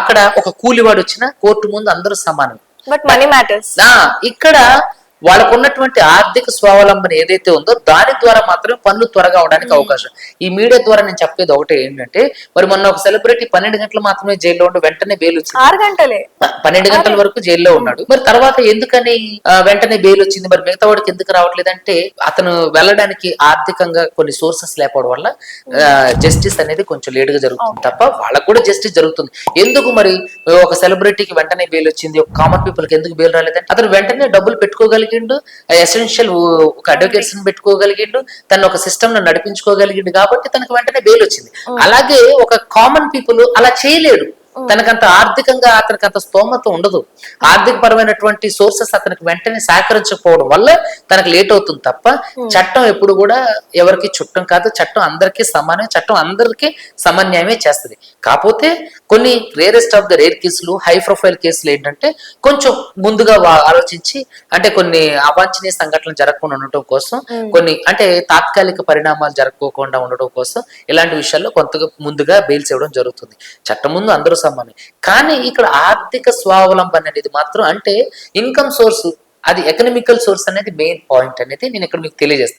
అక్కడ ఒక కూలివాడు వచ్చినా కోర్టు ముందు అందరూ సమానం. But money matters. ఇక్కడ వాళ్ళకు ఉన్నటువంటి ఆర్థిక స్వావలంబన ఏదైతే ఉందో దాని ద్వారా మాత్రమే పనులు త్వరగా అవడానికి అవకాశం. ఈ మీడియా ద్వారా నేను చెప్పేది ఒకటే ఏంటంటే, మరి మొన్న ఒక సెలబ్రిటీ 12 గంటలు మాత్రమే జైల్లో ఉండి వెంటనే బెయిల్ వచ్చింది. 6 గంటలే, 12 గంటల వరకు జైల్లో ఉన్నాడు. మరి తర్వాత ఎందుకని వెంటనే బెయిల్ వచ్చింది? మరి మిగతా వాడికి ఎందుకు రావట్లేదంటే, అతను వెళ్ళడానికి ఆర్థికంగా కొన్ని సోర్సెస్ లేకపోవడం వల్ల జస్టిస్ అనేది కొంచెం లేట్ గా జరుగుతుంది తప్ప వాళ్ళకు కూడా జస్టిస్ జరుగుతుంది. ఎందుకు మరి ఒక సెలబ్రిటీకి వెంటనే బెయిల్ వచ్చింది, ఒక కామన్ పీపుల్ కి ఎందుకు బెయిల్ రాలేదంటే, అతను వెంటనే డబ్బులు పెట్టుకోగలిగిండు, ఎసెన్షియల్ ఒక అడ్వకేట్స్ పెట్టుకోగలిగిండు, తను ఒక సిస్టమ్ ను నడిపించుకోగలిగిండు కాబట్టి తనకు వెంటనే బెయిల్ వచ్చింది. అలాగే ఒక కామన్ పీపుల్ అలా చేయలేడు. తనకంత ఆర్థికంగా అతనికి అంత స్తోమత ఉండదు. ఆర్థిక పరమైనటువంటి సోర్సెస్ అతనికి వెంటనే సహకరించకపోవడం వల్ల తనకు లేట్ అవుతుంది తప్ప చట్టం ఎప్పుడు కూడా ఎవరికి చుట్టం కాదు. చట్టం అందరికీ సమానం, చట్టం అందరికీ సమన్యాయమే చేస్తుంది. కాకపోతే కొన్ని రేరెస్ట్ ఆఫ్ ద రేర్ కేసులు, హై ప్రొఫైల్ కేసులు ఏంటంటే కొంచెం ముందుగా ఆలోచించి, అంటే కొన్ని అవాంఛనీయ సంఘటనలు జరగకుండా ఉండటం కోసం, కొన్ని అంటే తాత్కాలిక పరిణామాలు జరగకోకుండా ఉండటం కోసం ఇలాంటి విషయాల్లో కొంతగా ముందుగా బెయిల్స్ ఇవ్వడం జరుగుతుంది. చట్టం ముందు అందరూ సమానం. కానీ ఇక్కడ ఆర్థిక స్వావలంబన అనేది మాత్రం, అంటే ఇన్కమ్ సోర్స్, అది ఎకనామికల్ సోర్స్ అనేది మెయిన్ పాయింట్ అనేది నేను ఇక్కడ మీకు తెలియజేస్తాను.